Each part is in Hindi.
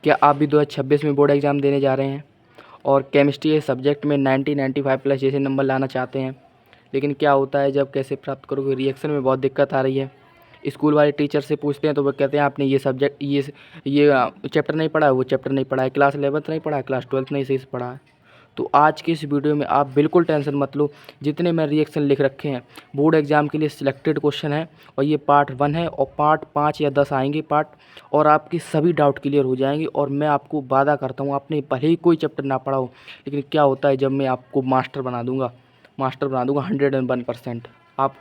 क्या आप भी 2026 में बोर्ड एग्ज़ाम देने जा रहे हैं और केमिस्ट्री के सब्जेक्ट में 95 प्लस जैसे नंबर लाना चाहते हैं, लेकिन क्या होता है जब कैसे प्राप्त करोगे, रिएक्शन में बहुत दिक्कत आ रही है। स्कूल वाले टीचर से पूछते हैं तो वो कहते हैं आपने ये सब्जेक्ट ये चैप्टर नहीं पढ़ा है, वो चैप्टर नहीं पढ़ा है, क्लास 11th नहीं पढ़ा है, क्लास 12th नहीं सही से पढ़ा है। तो आज की इस वीडियो में आप बिल्कुल टेंशन मत लो। जितने मैं रिएक्शन लिख रखे हैं बोर्ड एग्ज़ाम के लिए सिलेक्टेड क्वेश्चन है और ये पार्ट 1 है और पार्ट 5 या 10 आएंगे पार्ट, और आपके सभी डाउट क्लियर हो जाएंगे। और मैं आपको वादा करता हूँ आपने भले ही कोई चैप्टर ना पढ़ा हो, लेकिन क्या होता है जब मैं आपको मास्टर बना दूँगा 101%, आप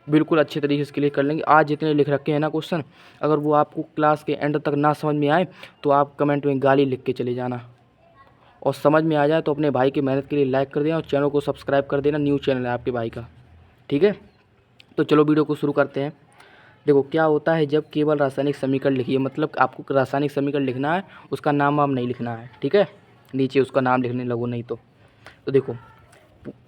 बिल्कुल अच्छे तरीके से क्लियर कर लेंगे। आज जितने लिख रखे हैं ना क्वेश्चन, अगर वो आपको क्लास के एंड तक ना समझ में आए तो आप कमेंट में गाली लिख के चले जाना, और समझ में आ जाए तो अपने भाई की मेहनत के लिए लाइक कर देना और चैनल को सब्सक्राइब कर देना। न्यू चैनल है आपके भाई का, ठीक है। तो चलो वीडियो को शुरू करते हैं। देखो क्या होता है जब केवल रासायनिक समीकरण लिखिए, मतलब आपको रासायनिक समीकरण लिखना है, उसका नाम वाम नहीं लिखना है, ठीक है। नीचे उसका नाम लिखने लगो नहीं तो देखो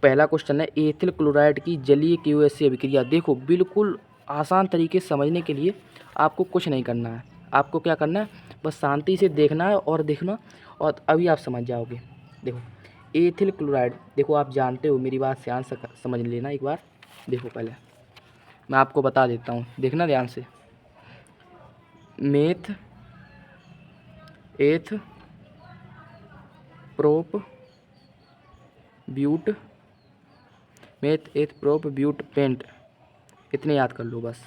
पहला क्वेश्चन है एथिल क्लोराइड की जलीय QH अभिक्रिया। देखो बिल्कुल आसान तरीके से समझने के लिए आपको कुछ नहीं करना है, आपको क्या करना है बस शांति से देखना है और देखना, और अभी आप समझ जाओगे। देखो एथिल क्लोराइड, देखो आप जानते हो, मेरी बात ध्यान से समझ लेना एक बार। देखो पहले मैं आपको बता देता हूँ, देखना ध्यान से। Meth eth prop but, meth eth prop but pent, इतने याद कर लो बस।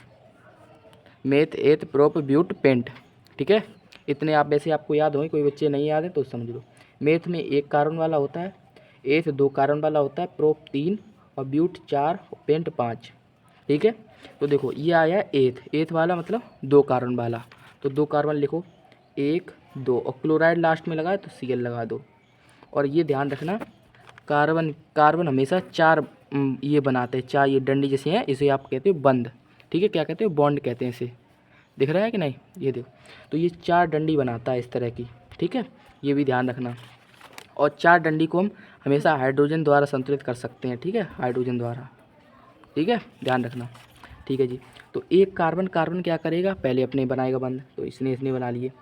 Meth eth prop but paint, ठीक है। इतने आप वैसे आपको याद होंगे, कोई बच्चे नहीं याद है तो समझ लो। मेथ में 1 कार्बन वाला होता है, एथ 2 कार्बन वाला होता है, प्रोप 3 और ब्यूट 4 और पेंट 5, ठीक है। तो देखो ये आया एथ वाला मतलब 2 कार्बन वाला, तो 2 कार्बन लिखो 1 2 और क्लोराइड लास्ट में लगाए तो Cl लगा दो। और ये ध्यान रखना कार्बन हमेशा 4 ये बनाते हैं, 4 ये डंडी जैसे हैं, इसे आप कहते हो बंद, ठीक है। क्या कहते हो, बॉन्ड कहते हैं इसे, दिख रहा है कि नहीं, ये देखो। तो ये 4 डंडी बनाता है इस तरह की, ठीक है, ये भी ध्यान रखना। और 4 डंडी को हम हमेशा हाइड्रोजन द्वारा संतुलित कर सकते हैं, ठीक है, हाइड्रोजन द्वारा, ठीक है, ध्यान रखना, ठीक है जी। तो एक कार्बन क्या करेगा, पहले अपने बनाएगा बंद, तो इसने बना लिए।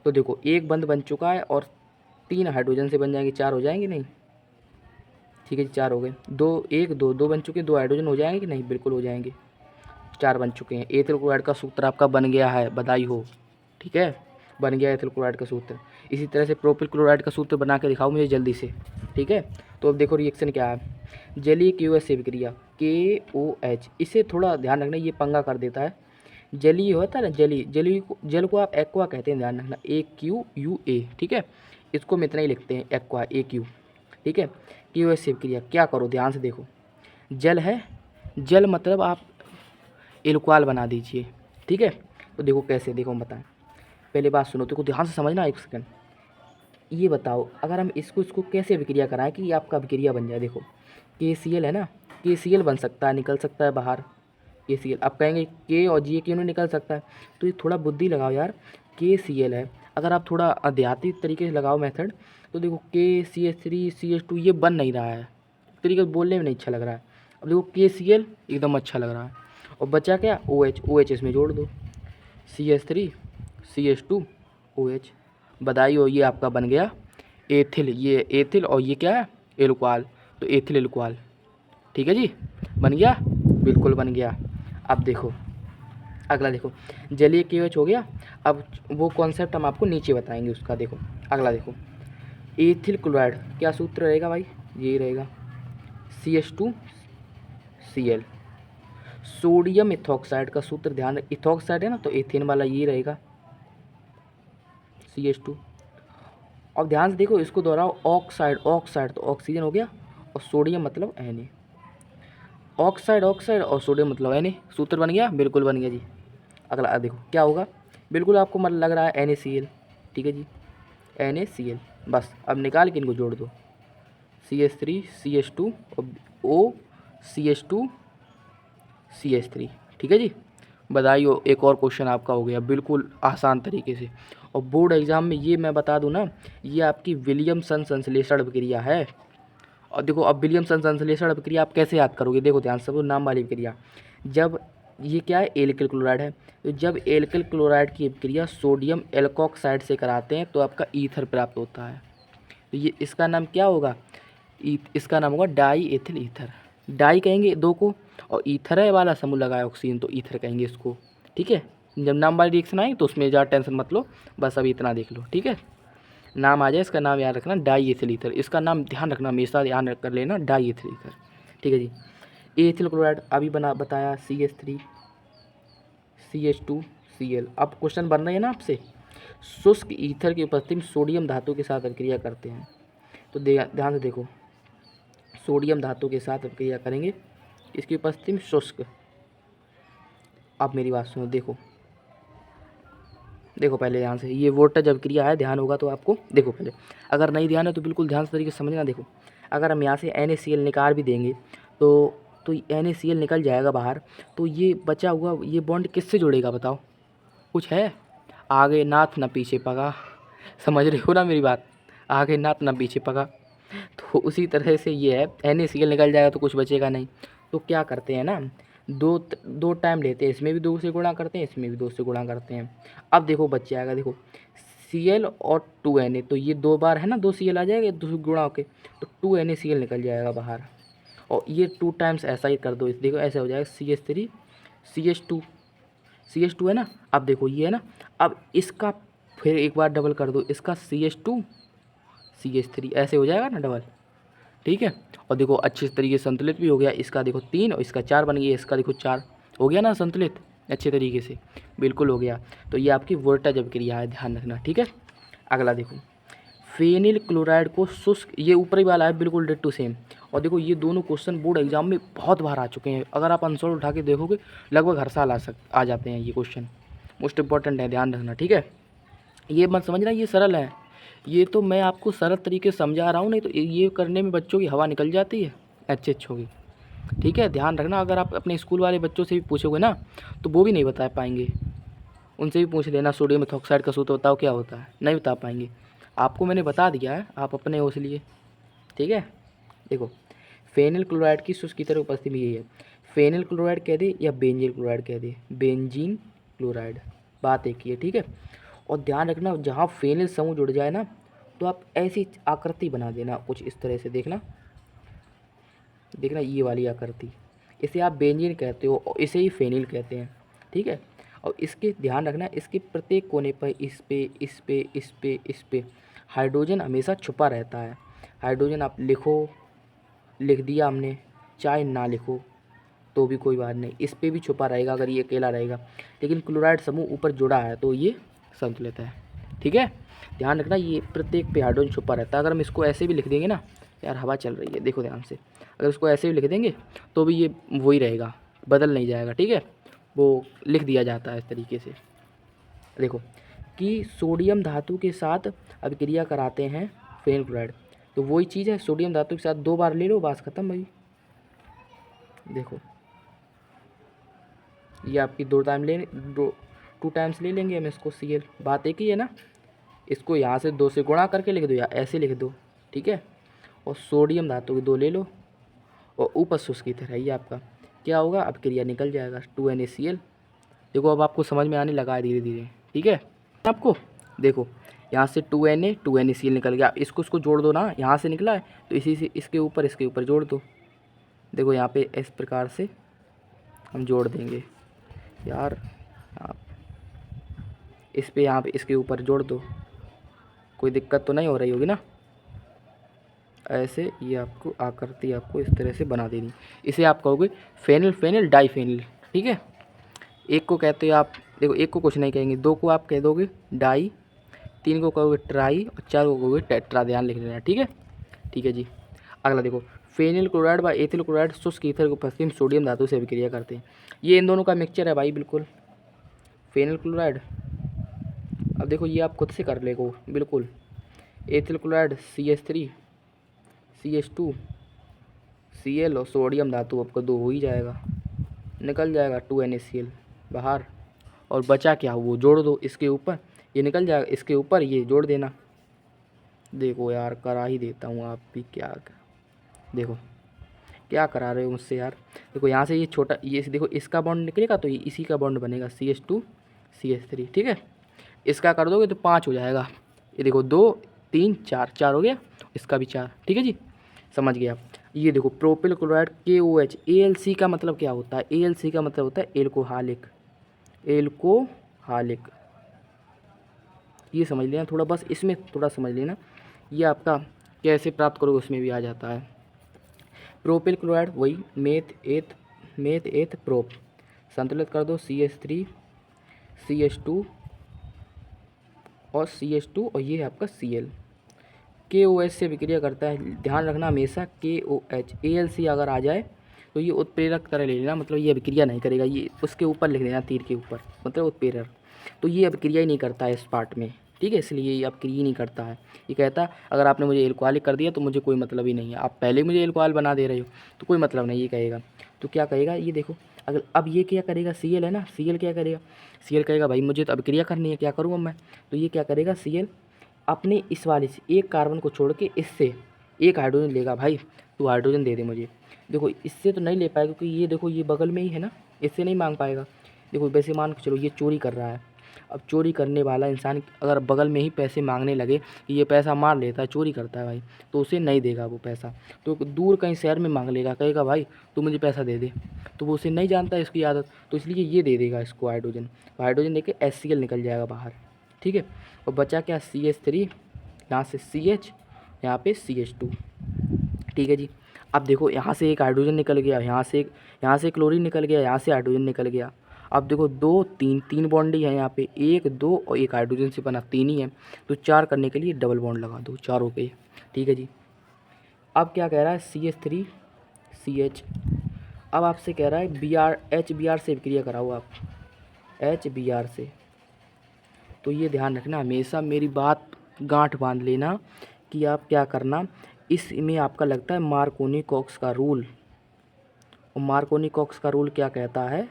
तो देखो एक बंद बन चुका है और 3 हाइड्रोजन से बन जाएंगे, 4 हो जाएंगे नहीं, ठीक है जी, 4 हो गए। 2 बन चुके, 2 हाइड्रोजन हो जाएंगे कि नहीं, बिल्कुल हो जाएंगे, 4 बन चुके हैं। एथिल क्लोराइड का सूत्र आपका बन गया है, बधाई हो, ठीक है, बन गया एथिल क्लोराइड का सूत्र। इसी तरह से प्रोपिल क्लोराइड का सूत्र बना के दिखाओ मुझे जल्दी से, ठीक है। तो अब देखो रिएक्शन क्या है, जलीय QH अभिक्रिया KOH, इसे थोड़ा ध्यान रखना, ये पंगा कर देता है। जलीय होता है ना, जल को आप एक्वा कहते हैं, ध्यान रखना, AQUA, ठीक है। इसको हम इतना ही लिखते हैं एक्वा AQ, ठीक है। QH अभिक्रिया क्या करो, ध्यान से देखो, जल है, जल मतलब आप एल्कोहल बना दीजिए, ठीक है। तो देखो कैसे, देखो हम बताएं, पहले बात सुनो, देखो ध्यान से समझना 1 सेकंड। ये बताओ अगर हम इसको कैसे अभिक्रिया कराएं कि ये आपका अभिक्रिया बन जाए। देखो KCl है ना, KCl बन सकता है, निकल सकता है बाहर KCl। आप कहेंगे K और G क्यों नहीं निकल सकता है, तो ये थोड़ा बुद्धि लगाओ यार, KCl है, अगर आप थोड़ा आध्यात्मिक तरीके से लगाओ मेथड, तो देखो KCH3 CH2 ये बन नहीं रहा है, तरीके से बोलने में नहीं अच्छा लग रहा है। अब देखो KCl एकदम अच्छा लग रहा है, और बचा क्या, OH इसमें जोड़ दो, CH3 CH2 OH, बधाई हो, ये आपका बन गया एथिल, ये एथिल और ये क्या है एल्कोहल, तो एथिल एल्कोहल, ठीक है जी, बन गया, बिल्कुल बन गया। अब देखो अगला, देखो जलीय KOH हो गया। अब वो कॉन्सेप्ट हम आपको नीचे बताएंगे उसका। देखो अगला, देखो एथिल क्लोराइड क्या सूत्र रहेगा भाई, ये रहेगा CH2Cl। सोडियम इथॉक्साइड का सूत्र ध्यान रख, इथॉक्साइड है ना तो एथेन वाला ये रहेगा CH2। अब ध्यान से देखो, इसको दोहराओ, ऑक्साइड तो ऑक्सीजन हो गया, और सोडियम मतलब Na, ऑक्साइड और सोडियम मतलब Na, सूत्र बन गया, बिल्कुल बन गया जी। अगला देखो क्या होगा, बिल्कुल आपको मतलब लग रहा है NaCl, ठीक है जी, NaCl। बस अब निकाल के इनको जोड़ दो, CH3 CH2 और O CH2 CH3, ठीक है जी, बधाई हो, एक और क्वेश्चन आपका हो गया बिल्कुल आसान तरीके से। और बोर्ड एग्ज़ाम में ये मैं बता दूं ना, ये आपकी विलियमसन संश्लेषण अभिक्रिया है। और देखो अब विलियमसन संश्लेषण अभिक्रिया आप कैसे याद करोगे, देखो ध्यान से, नाम वाली अभिक्रिया, जब ये क्या है, एल्किल क्लोराइड है। तो जब एल्किल क्लोराइड की अभिक्रिया सोडियम एल्कोक्साइड से कराते हैं तो आपका ईथर प्राप्त होता है। तो ये इसका नाम क्या होगा, इसका नाम होगा डाई एथिल ईथर। डाई कहेंगे दो को, और ईथर है वाला समूह लगाया ऑक्सीजन तो ईथर कहेंगे इसको, ठीक है। जब नाम वाली रिएक्शन आएगी तो उसमें ज़्यादा टेंशन मत लो, बस अभी इतना देख लो, ठीक है। नाम आ जाए इसका नाम याद रखना डाई एथिल ईथर, इसका नाम ध्यान रखना, हमेशा ध्यान कर लेना डाई एथिल ईथर, ठीक है जी। एथिल क्लोराइड अभी बताया CH3 CH2Cl। अब क्वेश्चन बन रहे हैं ना आपसे, शुष्क ईथर की उपस्थिति में सोडियम धातु के साथ अभिक्रिया करते हैं। तो ध्यान से देखो, सोडियम धातु के साथ अभिक्रिया करेंगे, इसकी उपस्थिति में शुष्क। अब मेरी बात सुनो, देखो पहले ध्यान से, ये वोल्टेज अभिक्रिया है, ध्यान होगा तो आपको, देखो पहले, अगर नहीं ध्यान है तो बिल्कुल ध्यान से तरीके से समझना। देखो अगर हम यहाँ से NaCl निकाल भी देंगे तो NaCl निकल जाएगा बाहर, तो ये बचा हुआ ये बॉन्ड किससे जुड़ेगा बताओ, कुछ है, आगे नाथ ना पीछे पगा, समझ रहे हो ना मेरी बात, आगे नाथ ना पीछे पगा। तो उसी तरह से ये है, NaCl निकल जाएगा तो कुछ बचेगा नहीं। तो क्या करते हैं ना, दो टाइम लेते हैं, इसमें भी 2 से गुणा करते हैं, इसमें भी 2 से गुणा करते हैं। अब देखो बच जाएगा, देखो Cl और 2Na, तो ये 2 बार है ना, 2 Cl आ जाएगा 2 से गुणा होके, तो 2NaCl निकल जाएगा बाहर। और ये 2 टाइम्स ऐसा ही कर दो, इस देखो ऐसे हो जाएगा CH3 CH2 है ना। अब देखो ये है ना, अब इसका फिर एक बार डबल कर दो, इसका CH2 CH3, ऐसे हो जाएगा ना डबल, ठीक है। और देखो अच्छे तरीके से संतुलित भी हो गया, इसका देखो 3 और इसका 4 बन गया, इसका देखो 4 हो गया ना संतुलित, अच्छे तरीके से बिल्कुल हो गया। तो ये आपकी वोल्टेज अभिक्रिया है, ध्यान रखना, ठीक है। अगला देखो, फेनिल क्लोराइड को शुष्क, ये ऊपर ही वाला है बिल्कुल डिट्टो सेम। और देखो ये दोनों क्वेश्चन बोर्ड एग्जाम में बहुत बार आ चुके हैं, अगर आप आंसर उठा के देखोगे लगभग हर साल आ जाते हैं ये क्वेश्चन, मोस्ट इंपॉर्टेंट है, ध्यान रखना, ठीक है। ये मत समझना ये सरल है, ये तो मैं आपको सरल तरीके से समझा रहा हूँ, नहीं तो ये करने में बच्चों की हवा निकल जाती है अच्छे की, ठीक है। ध्यान रखना, अगर आप अपने स्कूल वाले बच्चों से भी पूछोगे ना तो वो भी नहीं बता पाएंगे, उनसे भी पूछ लेना सोडियम मेथॉक्साइड का सूत्र बताओ क्या होता है, नहीं बता पाएंगे। आपको मैंने बता दिया है, आप अपने हो इसलिए, ठीक है। देखो फेनिल क्लोराइड की शुष्क की तरह उपस्थिति में यही है, फेनिल क्लोराइड कह दे या बेंजीन क्लोराइड कह दे, बेंजीन क्लोराइड, बात एक ही है, ठीक है। और ध्यान रखना जहाँ फेनिल समूह जुड़ जाए ना तो आप ऐसी आकृति बना देना कुछ इस तरह से, देखना ये वाली आकृति, इसे आप बेंजीन कहते हो और इसे ही फेनिल कहते हैं, ठीक है। और इसके ध्यान रखना, इसके प्रत्येक कोने पर इस पे हाइड्रोजन हमेशा छुपा रहता है। हाइड्रोजन आप लिख दिया हमने, चाहे ना लिखो तो भी कोई बात नहीं, इस पे भी छुपा रहेगा अगर ये अकेला रहेगा, लेकिन क्लोराइड समूह ऊपर जुड़ा है तो ये संतुलित है, ठीक है। ध्यान रखना ये प्रत्येक पे हाइड्रोजन छुपा रहता है। अगर हम इसको ऐसे भी लिख देंगे ना, यार हवा चल रही है देखो ध्यान से, अगर इसको ऐसे भी लिख देंगे तो भी ये वही रहेगा, बदल नहीं जाएगा, ठीक है। वो लिख दिया जाता है इस तरीके से। देखो कि सोडियम धातु के साथ अभिक्रिया कराते हैं फेनिल क्लोराइड, तो वही चीज़ है, सोडियम धातु के साथ 2 बार ले लो, बात खत्म भाई। देखो ये आपकी 2 टाइम्स ले लेंगे हम इसको Cl, बात एक ही है ना। इसको यहाँ से 2 से गुणा करके लिख दो या ऐसे लिख दो, ठीक है। और सोडियम धातु के 2 ले लो और ऊपर शुष्क की तरह ही आपका क्या होगा, अभिक्रिया निकल जाएगा 2NaCl। देखो अब आपको समझ में आने लगा है धीरे धीरे, ठीक है। आपको देखो यहाँ से 2NaCl निकल गया, इसको जोड़ दो ना, यहाँ से निकला है तो इसी से इसके ऊपर जोड़ दो। देखो यहाँ पे इस प्रकार से हम जोड़ देंगे यार, आप इस पे यहाँ पे इसके ऊपर जोड़ दो, कोई दिक्कत तो नहीं हो रही होगी ना। ऐसे ये आपको आकृति आपको इस तरह से बना देनी, इसे आप कहोगे फेनिल डाईफेनिल, ठीक है। एक को कहते हो आप, देखो एक को कुछ नहीं कहेंगे, 2 को आप कह दोगे डाई, 3 को कहोगे ट्राई और 4 को कहोगे टेट्रा, ध्यान लिख लेना, ठीक है। ठीक है जी। अगला देखो, फेनिल क्लोराइड व एथिल क्लोराइड शुष्क ईथर को पश्चिम सोडियम धातु से अभिक्रिया करते हैं। ये इन दोनों का मिक्सचर है भाई बिल्कुल, फेनिल क्लोराइड। अब देखो ये आप खुद से कर लेगो बिल्कुल, ethyl chloride CH3 CH2 Cl और सोडियम धातु आपका 2 हो ही जाएगा, निकल जाएगा 2NaCl बाहर। और बचा क्या, वो जोड़ दो इसके ऊपर, ये निकल जाएगा, इसके ऊपर ये जोड़ देना। देखो यार करा ही देता हूँ, आप भी क्या देखो क्या करा रहे हो मुझसे यार। देखो यहाँ से ये छोटा, ये देखो इसका बॉन्ड निकलेगा तो ये इसी का बॉन्ड बनेगा CH2 CH3, ठीक है। इसका कर दोगे तो 5 हो जाएगा। ये देखो 2 3 4, 4 हो गया, इसका भी 4, ठीक है जी, समझ गए आप। ये देखो प्रोपिल क्लोराइड KOH, ALC का मतलब क्या होता है, ALC का मतलब होता है एल्कोहालिक, एल्कोहालिक, ये समझ लेना थोड़ा, बस इसमें थोड़ा समझ लेना। ये आपका कैसे प्राप्त करोगे उसमें भी आ जाता है। प्रोपिल क्लोराइड वही मेथ एथ प्रोप, संतुलित कर दो CH3 CH2 और CH2 और ये है आपका Cl। KOH से विक्रिया करता है, ध्यान रखना हमेशा KOH, ALC अगर आ जाए तो ये उत्प्रेरक तरह ले लेना, मतलब ये अभिक्रिया नहीं करेगा, ये उसके ऊपर लिख देना तीर के ऊपर, मतलब उत्प्रेरक। तो ये अभिक्रिया ही नहीं करता है इस पार्ट में, ठीक है, इसलिए ये अभिक्रिया ही नहीं करता है। ये कहता है अगर आपने मुझे एल्कोहलिक कर दिया तो मुझे कोई मतलब ही नहीं है, आप पहले मुझे एल्कोहल बना दे रहे हो तो कोई मतलब नहीं, ये कहेगा। तो क्या कहेगा ये देखो, अगर अब ये क्या करेगा, Cl है ना, Cl क्या करेगा, Cl कहेगा भाई मुझे तो अभिक्रिया करनी है, क्या करूँगा मैं, तो ये क्या करेगा Cl अपने इस वाले से एक कार्बन को छोड़ के इससे एक हाइड्रोजन लेगा, भाई तू हाइड्रोजन दे दे मुझे। देखो इससे तो नहीं ले पाएगा क्योंकि ये देखो ये बगल में ही है ना, इससे नहीं मांग पाएगा। देखो वैसे मान के चलो ये चोरी कर रहा है, अब चोरी करने वाला इंसान अगर बगल में ही पैसे मांगने लगे कि ये पैसा मार लेता है, चोरी करता है भाई, तो उसे नहीं देगा वो पैसा, तो दूर कहीं शहर में मांग लेगा, कहेगा भाई तू मुझे पैसा दे दे, तो वो उसे नहीं जानता है इसकी आदत, तो इसलिए ये दे देगा इसको हाइड्रोजन, हाइड्रोजन दे के HCl निकल जाएगा बाहर, ठीक है। और बचा क्या CH3, यहाँ से CH, यहाँ पे CH2, ठीक है जी। अब देखो यहाँ से एक हाइड्रोजन निकल गया, यहाँ से क्लोरीन निकल गया, यहाँ से हाइड्रोजन निकल गया। अब देखो 2 3 3 बॉन्ड ही है यहाँ पे, 1 2 और एक हाइड्रोजन से बना 3 ही है, तो 4 करने के लिए डबल बॉन्ड लगा दो, 4 हो गए, ठीक है जी। अब क्या कह रहा है CH3 CH, अब आपसे कह रहा है HBr से विक्रिया कराओ आप, HBr से। तो ये ध्यान रखना हमेशा, मेरी बात गांठ बांध लेना कि आप क्या करना, इसमें आपका लगता है मार्कोनी कॉक्स का रूल। और मार्कोनी कॉक्स का रूल क्या कहता है,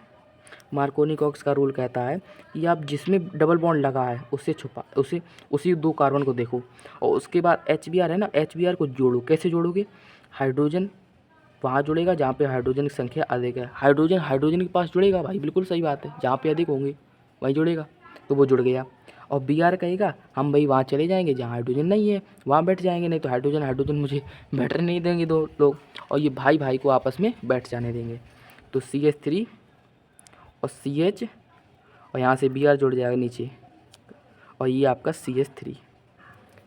मार्कोनी कॉक्स का रूल कहता है कि आप जिसमें डबल बॉन्ड लगा है उससे छुपा, उसे उसी 2 कार्बन को देखो, और उसके बाद HBr है ना, HBr को जोड़ो। कैसे जोड़ोगे, हाइड्रोजन वहाँ जुड़ेगा जहाँ पे हाइड्रोजन की संख्या अधिक है, हाइड्रोजन हाइड्रोजन के पास जुड़ेगा, भाई बिल्कुल सही बात है, जहाँ पे अधिक होंगे वहीं जुड़ेगा, तो वो जुड़ गया। और Br कहेगा हम भाई वहाँ चले जाएंगे जहाँ हाइड्रोजन नहीं है, वहाँ बैठ जाएंगे, नहीं तो हाइड्रोजन हाइड्रोजन मुझे बैठने नहीं देंगे 2 लोग, और ये भाई भाई को आपस में बैठ जाने देंगे। तो CH3 और CH और यहाँ से Br जुड़ जाएगा नीचे, और ये आपका CH3,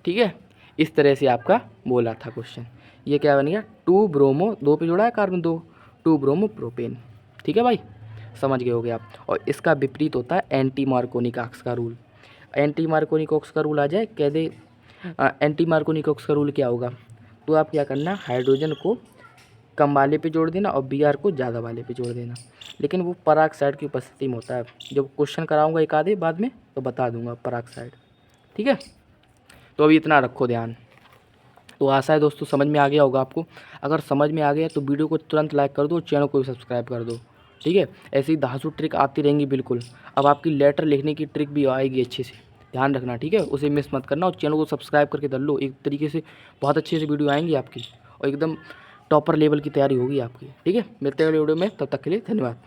ठीक है। इस तरह से आपका बोला था क्वेश्चन। ये क्या बन गया, 2 ब्रोमो, 2 पे जोड़ा है कार्बन 2, 2 ब्रोमो प्रोपेन, ठीक है भाई, समझ गए होगे आप। और इसका विपरीत होता है एंटी मार्कोनी कॉक्स का रूल। एंटी मार्कोनी कॉक्स का रूल आ जाए कह दे, एंटी मार्कोनी कॉक्स का रूल क्या होगा, तो आप क्या करना, हाइड्रोजन को कम वाले पे जोड़ देना और Br को ज़्यादा वाले पे जोड़ देना, लेकिन वो पराक्साइड की उपस्थिति में होता है। जब क्वेश्चन कराऊंगा एक आधे बाद में तो बता दूंगा पराक्साइड, ठीक है। तो अभी इतना रखो ध्यान। तो आशा है दोस्तों समझ में आ गया होगा आपको, अगर समझ में आ गया तो वीडियो को तुरंत लाइक कर दो, चैनल को भी सब्सक्राइब कर दो, ठीक है। ऐसी धांसू ट्रिक आती रहेंगी बिल्कुल। अब आपकी लेटर लिखने की ट्रिक भी आएगी अच्छे से, ध्यान रखना, ठीक है, उसे मिस मत करना, और चैनल को सब्सक्राइब करके कर लो। एक तरीके से बहुत अच्छे से वीडियो आएंगी आपकी, और एकदम टॉपर लेवल की तैयारी होगी आपकी, ठीक है। मिलते हैं अगले वीडियो में, तब तक के लिए धन्यवाद।